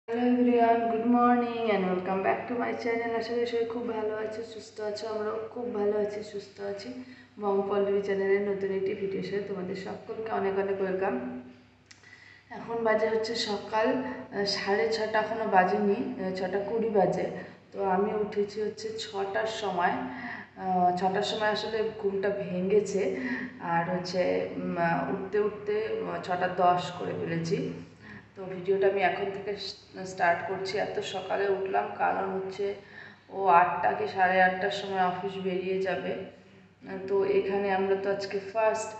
Hello everyone, good morning and welcome back to my channel. আশা করি সবাই খুব ভালো আছে, সুস্থ আছো। আমরাও খুব ভালো আছি, সুস্থ আছি। মম পল্লবী চ্যানেলের নতুন একটি ভিডিওর সাথে তোমাদের সকলকে অনেক অনেক ওয়েলকাম। এখন বাজে হচ্ছে সকাল 6:30, এখনও বাজেনি, 6:20 বাজে। তো আমি উঠেছি হচ্ছে 6টার সময়। 6টার সময় আসলে ঘুমটা ভেঙেছে, আর হচ্ছে উঠতে উঠতে 6:10 করে ফেলেছি। তো ভিডিওটা আমি এখন থেকে স্টার্ট করছি। এত সকালে উঠলাম কারণ হচ্ছে ও 8টা কি 8:30টার সময় অফিস বেরিয়ে যাবে। তো এখানে আমরা তো আজকে ফার্স্ট,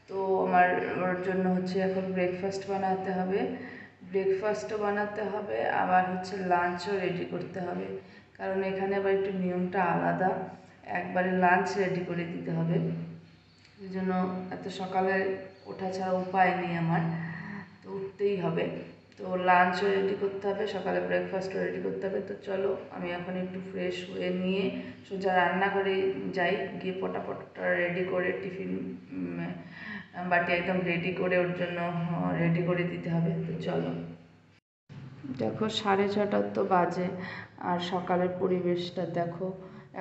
তো আমার ওর জন্য হচ্ছে এখন ব্রেকফাস্ট বানাতে হবে, ব্রেকফাস্টও বানাতে হবে, আবার হচ্ছে লাঞ্চও রেডি করতে হবে। কারণ এখানে আবার একটু নিয়মটা আলাদা, একবারে লাঞ্চ রেডি করে দিতে হবে। এই জন্য এত সকালে ওঠা ছাড়া উপায় নেই আমার, তো উঠতেই হবে। তো লাঞ্চও রেডি করতে হবে, সকালে ব্রেকফাস্টও রেডি করতে হবে। তো চলো আমি এখন একটু ফ্রেশ হয়ে নিয়ে সোজা রান্নাঘরে যাই, গিয়ে পটাপটটা রেডি করে টিফিন বাটি একদম রেডি করে ওর জন্য রেডি করে দিতে হবে। তো চলো। দেখো 6:30 তো বাজে, আর সকালের পরিবেশটা দেখো,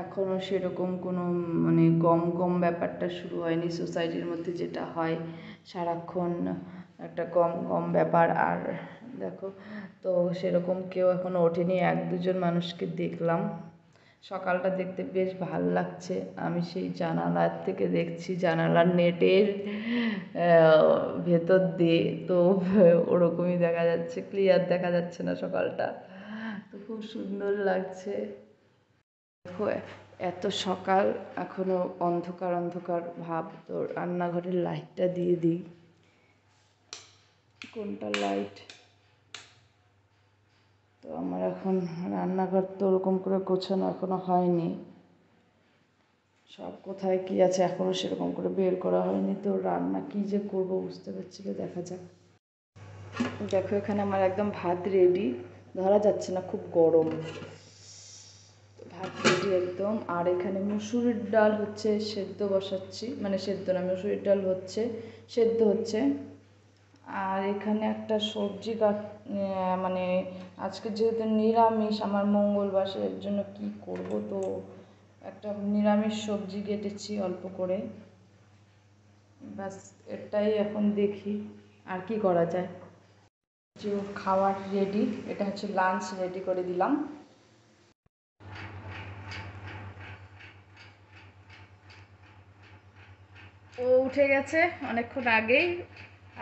এখনও সেরকম কোনো মানে গম গম ব্যাপারটা শুরু হয়নি। সোসাইটির মধ্যে যেটা হয় সারাক্ষণ একটা গম গম ব্যাপার। আর দেখো, তো সেরকম কেউ এখনও ওঠেনি, 1-2জন মানুষকে দেখলাম। সকালটা দেখতে বেশ ভাল লাগছে। আমি সেই জানালার থেকে দেখছি, জানালার নেটের ভেতর দিয়ে, তো ওরকমই দেখা যাচ্ছে, ক্লিয়ার দেখা যাচ্ছে না সকালটা, তো খুব সুন্দর লাগছে। দেখো এত সকাল, এখনো অন্ধকার অন্ধকার ভাব। তো রান্নাঘরের লাইটটা দিয়ে দিই। কোনটা লাইট? তো আমার এখন রান্নাঘর তো ওরকম করে গোছানো এখনো হয়নি, সব কোথায় কী আছে এখনও সেরকম করে বের করা হয়নি। তো রান্না কী যে করবো বুঝতে পারছি না, দেখা যাক। দেখো এখানে আমার একদম ভাত রেডি, ধরা যাচ্ছে না, খুব গরম। ভাত রেডি একদম। আর এখানে মুসুরির ডাল হচ্ছে সেদ্ধ বসাচ্ছি, মানে সেদ্ধ না, মুসুরির ডাল হচ্ছে সেদ্ধ হচ্ছে। আর এখানে একটা সবজি মানে আজকে যেহেতু নিরামিষ, আমার মঙ্গলবার, এর জন্য কি করব, তো একটা নিরামিষ সবজি কেটেছি অল্প করে, ব্যাস এটাই এখন দেখি আর কি করা যায়। যে খাওয়ার রেডি, এটা হচ্ছে লাঞ্চ রেডি করে দিলাম। ও উঠে গেছে অনেকক্ষণ আগেই,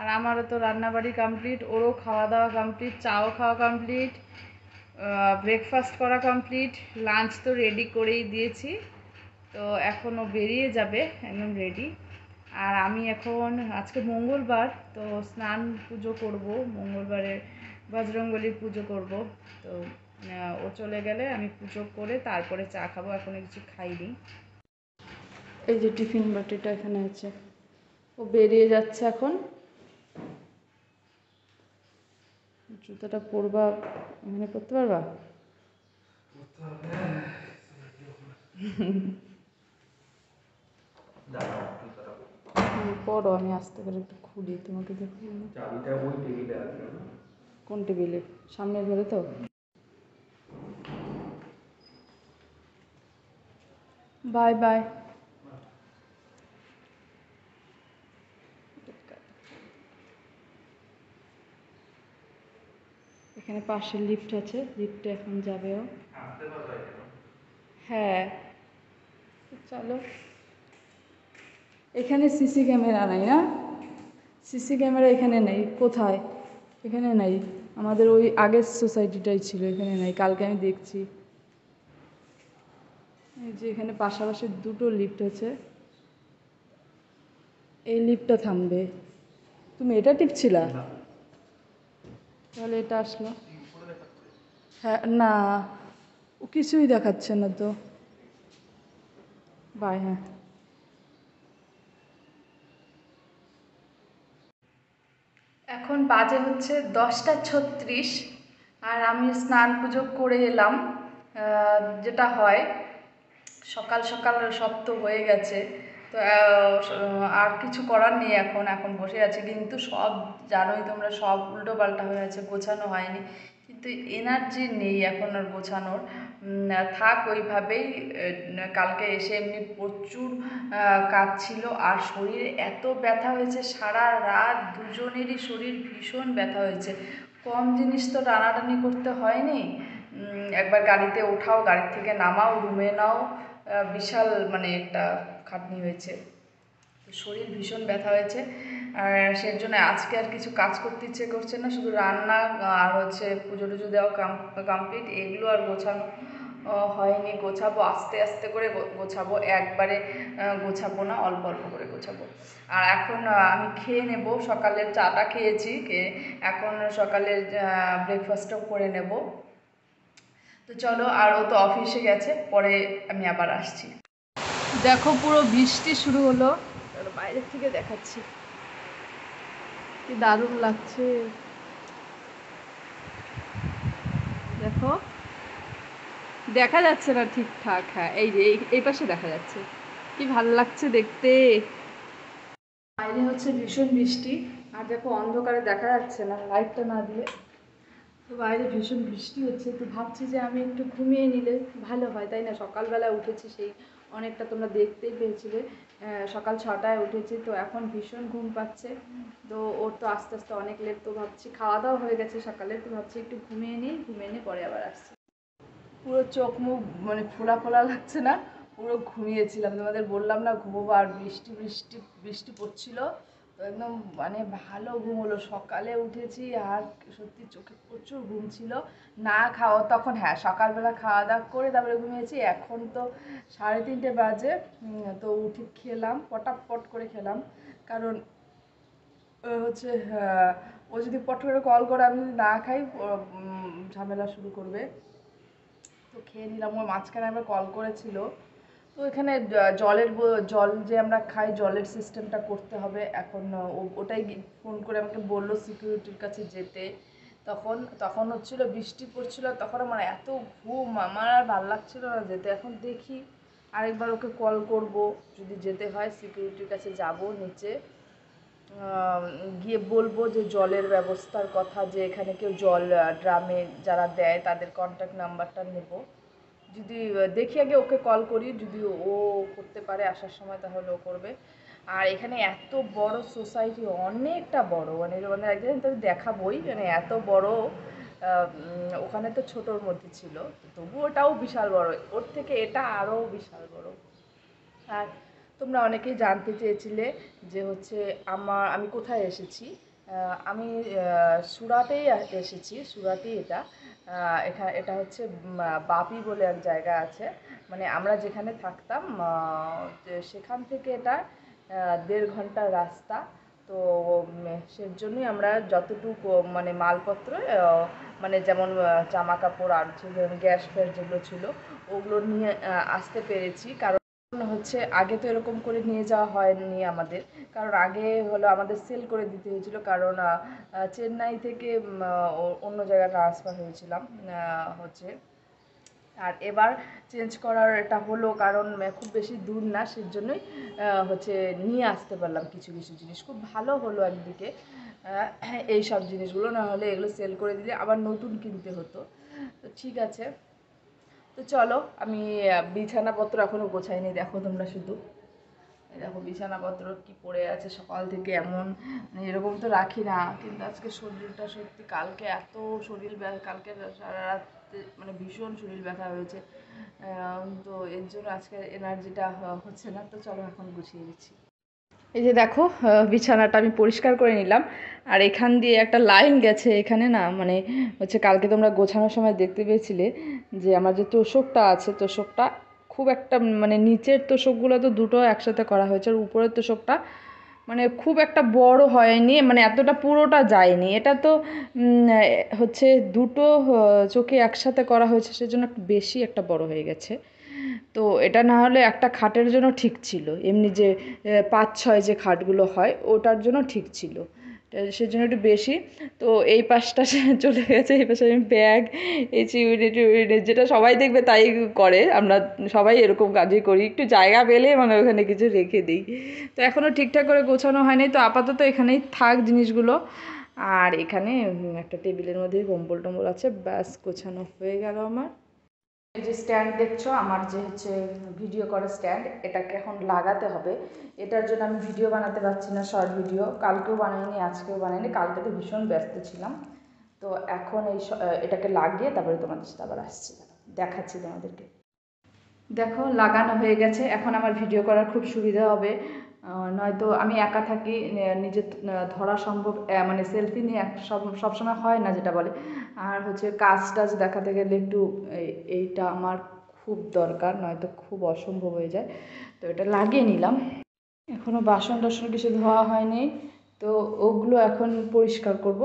আর আমারও তো রান্নাবাড়ি কমপ্লিট, ওরও খাওয়া দাওয়া কমপ্লিট, চাও খাওয়া কমপ্লিট, ব্রেকফাস্ট করা কমপ্লিট, লাঞ্চ তো রেডি করেই দিয়েছি। তো এখনও বেরিয়ে যাবে, একদম রেডি। আর আমি এখন, আজকে মঙ্গলবার, তো স্নান পুজো করব, মঙ্গলবারে বজরংবলীর পুজো করব। তো ও চলে গেলে আমি পুজো করে তারপরে চা খাবো, এখনও কিছু খাইনি। এই যে টিফিন বাটিটা এখানে আছে, ও বেরিয়ে যাচ্ছে এখন। জুতোটা পরবা, এখানে পরতে পারবা? পরো, আমি আস্তে করে একটু খুলি, তোমাকে দেখো। কোন টেবিলে? সামনের ঘরে তো। Bye bye. এখানে পাশে লিফট আছে, লিফটে এখন যাবে ও। হ্যাঁ, চলো। এখানে সিসি ক্যামেরা নাই না? সিসি ক্যামেরা এখানে নেই। কোথায়? এখানে নাই। আমাদের ওই আগের সোসাইটিটাই ছিল, এখানে নাই। কালকে আমি দেখছি, এই যে এখানে পাশাপাশি 2টো লিফট আছে, এই লিফটটা থামবে। তুমি এটা টিপছিলা? তাহলে এটা আসলো। হ্যাঁ, না, ও কিছুই দেখাচ্ছে না তো। বাই। হ্যাঁ, এখন বাজে হচ্ছে 10:36, আর আমি স্নান পুজো করে এলাম। যেটা হয় সকাল সকাল, সব তো হয়ে গেছে, তো আর কিছু করার নেই। এখন বসে আছি, কিন্তু সব জানোই তোমরা, সব উল্টো পাল্টা হয়ে আছে, গোছানো হয়নি। কিন্তু এনার্জি নেই এখন আর গোছানোর। থাক ওইভাবেই। কালকে এসে এমনি প্রচুর কাজ ছিল, আর শরীরে এত ব্যথা হয়েছে, সারা রাত দুজনেরই শরীর ভীষণ ব্যথা হয়েছে। কম জিনিস তো টানাটানি করতে হয়নি। একবার গাড়িতে ওঠাও, গাড়ি থেকে নামাও, রুমে নাও, বিশাল মানে একটা খাটনি হয়েছে। শরীর ভীষণ ব্যথা হয়েছে, আর সেই জন্য আজকে আর কিছু কাজ করতে ইচ্ছে করছে না। শুধু রান্না আর হচ্ছে পুজো টুজো দেওয়া কমপ্লিট, এগুলো আর গোছানো হয়নি। গোছাবো আস্তে আস্তে করে গোছাবো, একবারে গোছাবো না, অল্প অল্প করে গোছাবো। আর এখন আমি খেয়ে নেব। সকালের চাটা খেয়েছি, এখন সকালের ব্রেকফাস্টও করে নেব। তো চলো, আর ও তো অফিসে গেছে, পরে আমি আবার আসছি। দেখো পুরো বৃষ্টি শুরু হলো, বাইরের থেকে দেখাচ্ছি, কি দারুণ লাগছে। দেখো, দেখা যাচ্ছে না ঠিকঠাক, হ্যাঁ এই যে এই পাশে দেখা যাচ্ছে, কি ভালো লাগছে দেখতে। বাইরে হচ্ছে ভীষণ বৃষ্টি, আর দেখো অন্ধকারে দেখা যাচ্ছে না লাইটটা না দিলে। তো বাইরে ভীষণ বৃষ্টি হচ্ছে, তো ভাবছি যে আমি একটু ঘুমিয়ে নিলে ভালো হয়, তাই না? সকালবেলা উঠেছি, সেই অনেকটা তোমরা দেখতেই পেয়েছিলে, সকাল 6টায় উঠেছি, তো এখন ভীষণ ঘুম পাচ্ছে। তো ওর তো আস্তে আস্তে অনেক লেট, তো ভাবছি খাওয়া দাওয়া হয়ে গেছে সকালে, তো ভাবছি একটু ঘুমিয়ে নিই, ঘুমিয়ে নিয়ে পরে আবার আসছি। পুরো চোখ মুখ মানে ফোলা ফোলা লাগছে না, পুরো ঘুমিয়েছিলাম, তোমাদের বললাম না ঘুমোবো, আর বৃষ্টি বৃষ্টি বৃষ্টি পড়ছিল, তো একদম মানে ভালো ঘুম হলো। সকালে উঠেছি আর সত্যি চোখে প্রচুর ঘুম ছিল। না খাওয়া তখন, হ্যাঁ সকালবেলা খাওয়া দাওয়া করে তারপরে ঘুমিয়েছি। এখন তো 3:30 বাজে, তো উঠে খেলাম, পটাপট করে খেলাম, কারণ হচ্ছে ও যদি পট করে কল করে, আমি যদি না খাই ঝামেলা শুরু করবে। তো খেয়ে নিলাম। ওর মাঝখানে একবার কল করেছিল, তো এখানে জল যে আমরা খাই, জলের সিস্টেমটা করতে হবে এখন। ওটাই ফোন করে আমাকে বললো সিকিউরিটির কাছে যেতে। তখন হচ্ছিল বৃষ্টি পড়ছিল, তখন আমার এত ঘুম, আমার আর ভালো লাগছিল না যেতে। এখন দেখি আরেকবার ওকে কল করব, যদি যেতে হয় সিকিউরিটির কাছে যাব নিচে, গিয়ে বলবো যে জলের ব্যবস্থার কথা, যে এখানে কেউ জল ড্রামে যারা দেয় তাদের কন্ট্যাক্ট নাম্বারটা নেব। যদি দেখি আগে ওকে কল করি, যদি ও করতে পারে আসার সময় তাহলে ও করবে। আর এখানে এত বড় সোসাইটি, অনেকটা বড়, মানে একদিন তো দেখাবোই, মানে এত বড়। ওখানে তো ছোটোর মধ্যে ছিল, তবু ওটাও বিশাল বড়, ওর থেকে এটা আরও বিশাল বড়। আর তোমরা অনেকেই জানতে চেয়েছিলে যে হচ্ছে আমি কোথায় এসেছি। আমি সুরাটেই এসেছি, সুরাটই এটা। এটা হচ্ছে বাপি বলে এক জায়গা আছে, মানে আমরা যেখানে থাকতাম, সেখান থেকে এটা 1.5 ঘন্টার রাস্তা। তো সেজন্যই আমরা যতটুকু মানে মালপত্র, মানে যেমন জামা কাপড় আর গ্যাস ফ্যাস যেগুলো ছিল, ওগুলো নিয়ে আসতে পেরেছি। কারণ হচ্ছে আগে তো এরকম করে নিয়ে যাওয়া হয়নি আমাদের, কারণ আগে হলো আমাদের সেল করে দিতে হয়েছিল, কারণ চেন্নাই থেকে অন্য জায়গায় ট্রান্সফার হয়েছিলাম হচ্ছে। আর এবার চেঞ্জ করার এটা হলো কারণ খুব বেশি দূর না, সেজন্যই হচ্ছে নিয়ে আসতে পারলাম কিছু কিছু জিনিস। খুব ভালো হলো একদিকে এই সব জিনিসগুলো, না হলে এগুলো সেল করে দিলে আবার নতুন কিনতে হতো। তো ঠিক আছে, তো চলো, আমি বিছানাপত্র এখনও গোছাইনি, দেখো তোমরা শুধু, দেখো বিছানাপত্র কি পড়ে আছে সকাল থেকে, এমন মানে এরকম তো রাখি না, কিন্তু আজকে শরীরটা সত্যি, কালকে এত শরীর ব্যথা, কালকে সারা রাত মানে ভীষণ শরীর ব্যথা হয়েছে, তো এর জন্য আজকে এনার্জিটা হচ্ছে না। তো চলো এখন গুছিয়ে দিচ্ছি। এই যে দেখো, বিছানাটা আমি পরিষ্কার করে নিলাম, আর এখান দিয়ে একটা লাইন গেছে এখানে, না মানে হচ্ছে কালকে তোমরা গোছানোর সময় দেখতে পেয়েছিলে যে আমার যে তোষকটা আছে, তোষকটা খুব একটা মানে নিচের তোষকগুলো তো দুটো একসাথে করা হয়েছে, আর উপরের তোষকটা মানে খুব একটা বড় হয়নি, মানে এতটা পুরোটা যায়নি। এটা তো হচ্ছে দুটো চোখে একসাথে করা হয়েছে, সেজন্য একটু বেশি একটা বড় হয়ে গেছে। তো এটা না হলে একটা খাটের জন্য ঠিক ছিল, এমনি যে 5-6 যে খাটগুলো হয় ওটার জন্য ঠিক ছিল, সেজন্য একটু বেশি। তো এই পাশটা চলে গেছে, এই পাশে আমি ব্যাগ, এই চিউড়ি টিউড়ি, যেটা সবাই দেখবে তাই করে, আমরা সবাই এরকম কাজই করি, একটু জায়গা পেলে মানে ওখানে কিছু রেখে দিই। তো এখনও ঠিকঠাক করে গোছানো হয়নি, তো আপাতত এখানেই থাক জিনিসগুলো। আর এখানে একটা টেবিলের মধ্যে কম্বল টম্বল আছে, ব্যাস গোছানো হয়ে গেল আমার। এই যে স্ট্যান্ড দেখছো, আমার যে হচ্ছে ভিডিও করার স্ট্যান্ড, এটাকে এখন লাগাতে হবে। এটার জন্য আমি ভিডিও বানাতে পারছি না, শর্ট ভিডিও। কালকেও বানাইনি, আজকেও বানাইনি, কালকে তো ভীষণ ব্যস্ত ছিলাম। তো এখন এটাকে লাগিয়ে তারপরে তোমাদের সাথে আবার আসছি, দেখাচ্ছি তোমাদেরকে। দেখো লাগানো হয়ে গেছে, এখন আমার ভিডিও করার খুব সুবিধা হবে। নয়তো আমি একা থাকি, নিজে ধরা সম্ভব, মানে সেলফি নিয়ে সবসময় হয় না যেটা বলে। আর হচ্ছে কাজ টাজ দেখাতে গেলে একটু এইটা আমার খুব দরকার, নয়তো খুব অসম্ভব হয়ে যায়। তো এটা লাগিয়ে নিলাম। এখনও বাসন টাসন কিছু ধোয়া হয়নি, তো ওগুলো এখন পরিষ্কার করব।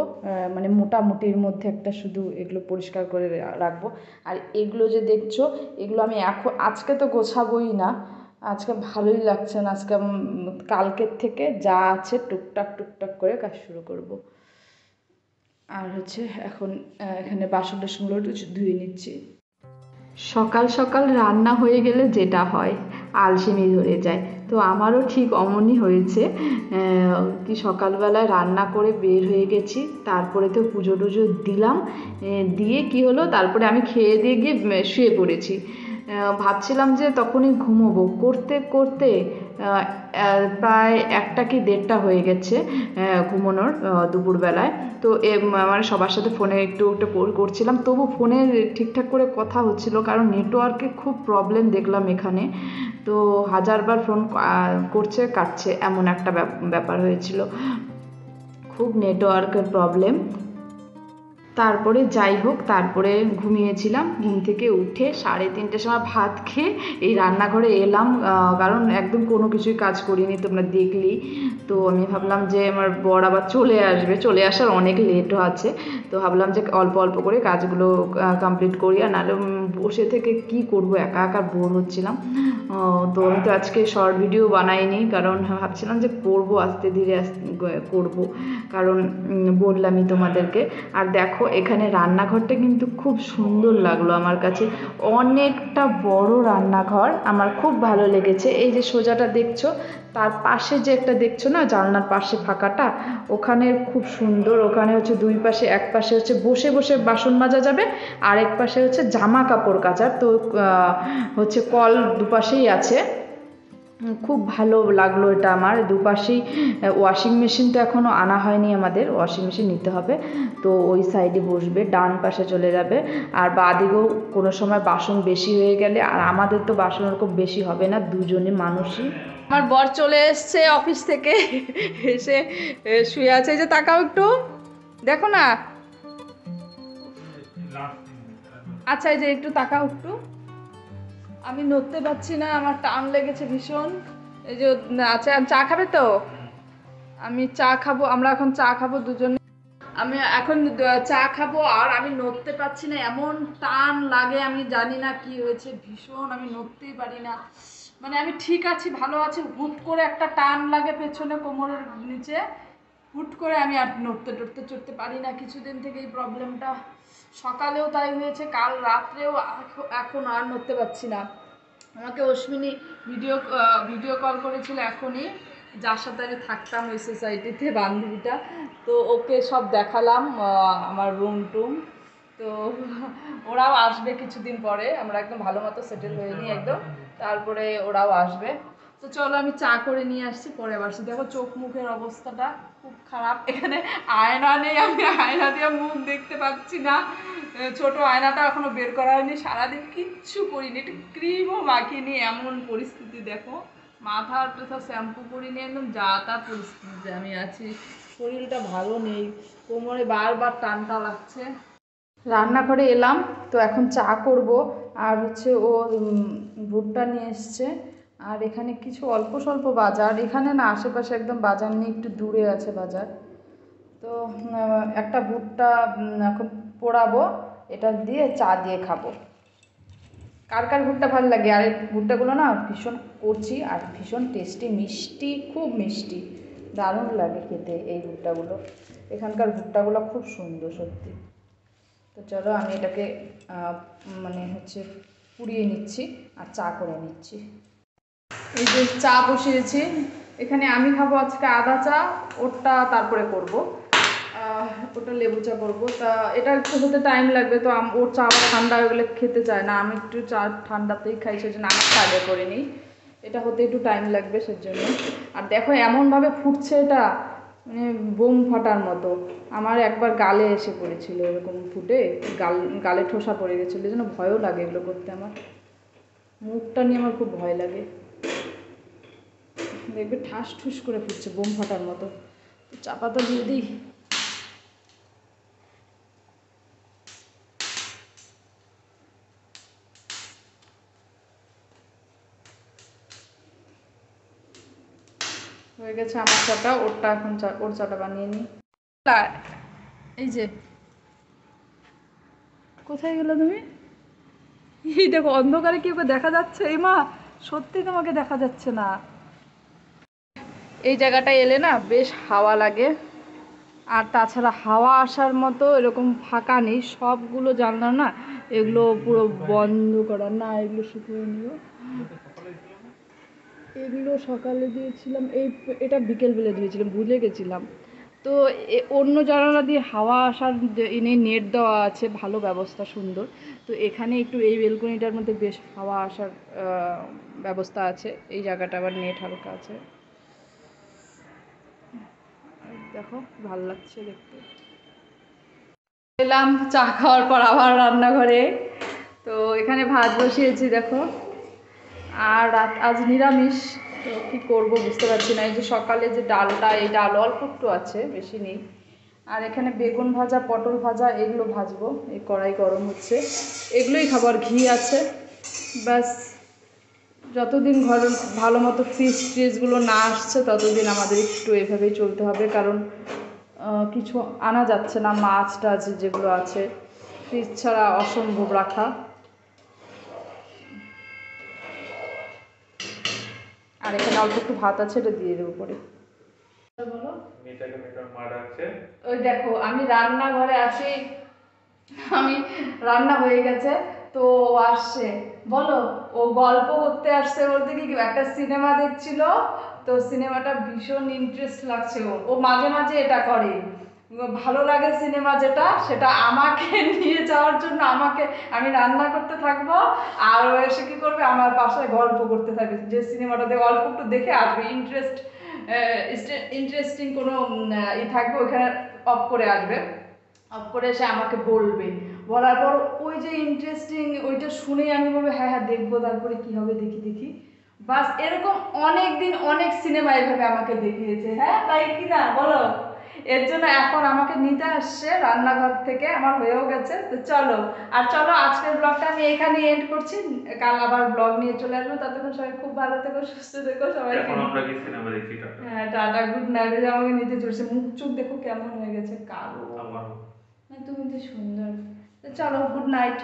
মানে মোটামুটির মধ্যে একটা শুধু এগুলো পরিষ্কার করে রাখবো। আর এগুলো যে দেখছো, এগুলো আমি আজকে তো গোছাবোই না, আজকে ভালোই লাগছে না। আজকে কালকের থেকে যা আছে টুকটাক টুকটাক করে কাজ শুরু করব। আর হচ্ছে এখন এখানে বাসন টাসনগুলো একটু ধুয়ে নিচ্ছি। সকাল সকাল রান্না হয়ে গেলে যেটা হয়, আলসেমি ধরে যায়। তো আমারও ঠিক অমনই হয়েছে, কি সকালবেলায় রান্না করে বের হয়ে গেছি, তারপরে তো পুজো টুজো দিলাম, দিয়ে কি হলো, তারপরে আমি খেয়ে দিয়ে গিয়ে শুয়ে পড়েছি। ভাবছিলাম যে তখনই ঘুমোবো, করতে করতে প্রায় 1টা কি 1:30টা হয়ে গেছে ঘুমানোর, দুপুরবেলায়। তো মানে সবার সাথে ফোনে একটু করছিলাম, তবু ফোনে ঠিকঠাক করে কথা হচ্ছিল, কারণ নেটওয়ার্কে খুব প্রবলেম দেখলাম এখানে। তো 1000বার ফোন করছে, কাটছে, এমন একটা ব্যাপার হয়েছিল, খুব নেটওয়ার্কের প্রবলেম। তারপরে যাই হোক, তারপরে ঘুমিয়েছিলাম। ঘুম থেকে উঠে 3:30টার সময় ভাত খেয়ে এই রান্নাঘরে এলাম, কারণ একদম কোনো কিছুই কাজ করিনি, তোমরা দেখলি। তো আমি ভাবলাম যে আমার বর আবার চলে আসবে, চলে আসার অনেক লেটও আছে। তো ভাবলাম যে অল্প অল্প করে কাজগুলো কমপ্লিট করি, আর নাহলে বসে থেকে কি করব, একা একা বোর হচ্ছিলাম। তো আমি তো আজকে শর্ট ভিডিও বানাইনি, কারণ ভাবছিলাম যে করবো আস্তে ধীরে করবো, কারণ বললামই তোমাদেরকে। আর দেখো এখানে রান্নাঘরটা কিন্তু খুব সুন্দর লাগলো আমার কাছে, অনেকটা বড় রান্নাঘর, আমার খুব ভালো লেগেছে। এই যে সোজাটা দেখছো, তার পাশে যে একটা দেখছো না জানলার পাশে ফাঁকাটা, ওখানে খুব সুন্দর। ওখানে হচ্ছে দুই পাশে, এক পাশে হচ্ছে বসে বসে বাসন মাজা যাবে, আর এক পাশে হচ্ছে জামা কাপড় কাচার। তো হচ্ছে কল দুপাশেই আছে, খুব ভালো লাগলো এটা আমার। দুপাশেই ওয়াশিং মেশিন তো এখনও আনা হয়নি, আমাদের ওয়াশিং মেশিন নিতে হবে। তো ওই সাইডে বসবে, ডান পাশে চলে যাবে। আর বাঁদিকেও কোনো সময় বাসন বেশি হয়ে গেলে, আর আমাদের তো বাসন ওরকম বেশি হবে না, দুজনে মানুষই। আমার বর চলে এসছে অফিস থেকে, এসে শুয়ে আছে। এই যে তাকাও একটু, দেখো না। আচ্ছা এই যে একটু তাকাও একটু, আমি নড়তে পারছি না, আমার টান লেগেছে ভীষণ। এই যে আচ্ছা, চা খাবে তো? আমি চা খাবো, আমরা এখন চা খাবো দুজনে। আমি এখন চা খাবো, আর আমি নড়তে পারছি না, এমন টান লাগে, আমি জানি না কি হয়েছে, ভীষণ, আমি নড়তেই পারি না। মানে আমি ঠিক আছি, ভালো আছি, হুট করে একটা টান লাগে পেছনে কোমরের নিচে, হুট করে আমি আর চড়তে পারি না কিছুদিন থেকে এই প্রবলেমটা। সকালেও তাই হয়েছে, কাল রাত্রেও, এখন আর নড়তে পারছি না। আমাকে অশ্বিনী ভিডিও কল করেছিল এখনই, যার সাথে আমি থাকতাম ওই সোসাইটিতে, বান্ধবীটা। তো ওকে সব দেখালাম, আমার রুম টুম। তো ওরাও আসবে কিছুদিন পরে, আমরা একদম ভালো মতো সেটেল হয়ে নিই একদম, তারপরে ওরাও আসবে। তো চলো আমি চা করে নিয়ে আসছি, পরে আবার আসছি। দেখো চোখ মুখের অবস্থাটা খুব খারাপ, এখানে আয়না নেই, আমি আয়না দিয়ে মুখ দেখতে পাচ্ছি না। ছোট আয়নাটা এখনো বের করা হয়নি, সারাদিন কিচ্ছু করিনি, একটু ক্রিমও মাখিনি, এমন পরিস্থিতি দেখো। মাথা টাথা শ্যাম্পু করিনি, একদম যা তা পরিস্থিতিতে আমি আছি, শরীরটা ভালো নেই, কোমরে বারবার টানটা লাগছে। রান্নাঘরে এলাম, তো এখন চা করব। আর হচ্ছে ও ভুট্টা নিয়ে এসছে, আর এখানে কিছু অল্প স্বল্প বাজার, এখানে না আশেপাশে একদম বাজার নেই, একটু দূরে আছে বাজার। তো একটা ভুট্টা এখন পোড়াবো, এটা দিয়ে চা দিয়ে খাবো। কার কার ভুট্টা ভালো লাগে? আর এই ভুট্টাগুলো না ভীষণ কচি আর ভীষণ টেস্টি, মিষ্টি, খুব মিষ্টি, দারুণ লাগে খেতে এই ভুট্টাগুলো। এখানকার ভুট্টাগুলো খুব সুন্দর সত্যি। তো চলো আমি এটাকে মানে হচ্ছে পুড়িয়ে নিচ্ছি আর চা করে নিচ্ছি। এই যে চা বসিয়েছি, এখানে আমি খাবো আজকে আদা চা, ওরটা তারপরে করব। ওটা লেবু চা করবো। তা এটা একটু হতে টাইম লাগবে, তো ওর চা আবার ঠান্ডা হয়ে গেলে খেতে চায় না, আমি একটু চা ঠান্ডাতেই খাই, সেজন্য আমি আগে করে নিই। এটা হতে একটু টাইম লাগবে সেজন্য। আর দেখো এমনভাবে ফুটছে এটা, মানে বোম ফাটার মতো। আমার একবার গালে এসে পড়েছিল এরকম ফুটে, গালে ঠোসা পড়ে গেছিলো, এই জন্য ভয়ও লাগে এগুলো করতে। আমার মুখটা নিয়ে আমার খুব ভয় লাগে। দেখবে ঠাস ঠুস করে ফুটছে বোম ফাটার মতো। চা পাতা দিয়ে দিই। হয়ে গেছে আমার চাটা, ওরটা এখন ওর চাটা বানিয়ে নিই। এই যে কোথায় গেলো তুমি? এই দেখো অন্ধকারে কি ওকে দেখা যাচ্ছে? এই মা, সত্যি তোমাকে দেখা যাচ্ছে না। এই জায়গাটায় এলে না বেশ হাওয়া লাগে, আর তাছাড়া হাওয়া আসার মতো এরকম ফাঁকা নেই, সবগুলো জানলা না এগুলো পুরো বন্ধ করা। না এগুলো শুকিয়ে নিও, এগুলো সকালে দিয়েছিলাম, এটা বিকেলবেলা দিয়েছিলাম, ভুলে গেছিলাম। তো অন্য জানালা দিয়ে হাওয়া আসার এনে নেট দেওয়া আছে, ভালো ব্যবস্থা, সুন্দর। তো এখানে একটু এই বেলকনিটার মধ্যে বেশ হাওয়া আসার ব্যবস্থা আছে, এই জায়গাটা আবার নেট হালকা আছে। দেখো ভালো লাগছে দেখতে। এলাম চা খাওয়ার পর আবার রান্নাঘরে। তো এখানে ভাত বসিয়েছি দেখো, আর আজ নিরামিষ। তো কী করবো বুঝতে পারছি না। এই যে সকালে যে ডালটা, এই ডাল অল্প একটু আছে, বেশি নেই। আর এখানে বেগুন ভাজা, পটল ভাজা, এগুলো ভাজবো। এই কড়াই গরম হচ্ছে, এগুলোই খাবো। আর ঘি আছে, ব্যাস। যতদিন ঘর ভালো মতো ফ্রিজগুলো না আসছে ততদিন আমাদের একটু এভাবেই চলতে হবে, কারণ কিছু আনা যাচ্ছে না। মাছ টাছ যেগুলো আছে ফ্রিজ ছাড়া অসম্ভব রাখা। আর এখানে অল্প একটু ভাত আছে, এটা দিয়ে দেবো পরে। বলো, ওই দেখো আমি রান্নাঘরে আছি, আমি রান্না হয়ে গেছে, তো আসছে। বলো, ও গল্প করতে আসছে, বলতে কি একটা সিনেমা দেখছিল, তো সিনেমাটা ভীষণ ইন্টারেস্ট লাগছে। ও মাঝে মাঝে এটা করে, ভালো লাগে সিনেমা যেটা, সেটা আমাকে নিয়ে যাওয়ার জন্য আমি রান্না করতে থাকবো, আর ও এসে কি করবে, আমার বাসায় গল্প করতে থাকবে। যে সিনেমাটাতে গল্প একটু দেখে আসবে, ইন্টারেস্টিং কোনো থাকবে, ওইখানে অফ করে আসবে, অফ করে এসে আমাকে বলবে। বলার পর ওই যে ইন্টারেস্টিং ওইটা শুনেই আমি বলবো হ্যাঁ হ্যাঁ দেখবো, তারপরে কি হবে দেখি দেখি। বাস এরকম অনেক দিন অনেক সিনেমা এভাবে আমাকে দেখিয়েছে। হ্যাঁ তাই কি না বলো? এর জন্য এখন আমাকে নিতে আসছে রান্নাঘর থেকে, আমার হয়েও গেছে। তো চলো, আর চলো আজকের ব্লগটা আমি এখানে এন্ড করছি, কাল আবার ব্লগ নিয়ে চলে আসবো। ততক্ষণ সবাই খুব ভালো থেকো, সুস্থ থেকো সবাই। হ্যাঁ টাটা, গুড নাইট। আমাকে নিতে চলছে, মুখ চোখ দেখো কেমন হয়ে গেছে, কালো। তুমি তো সুন্দর। তো চলো, গুড নাইট।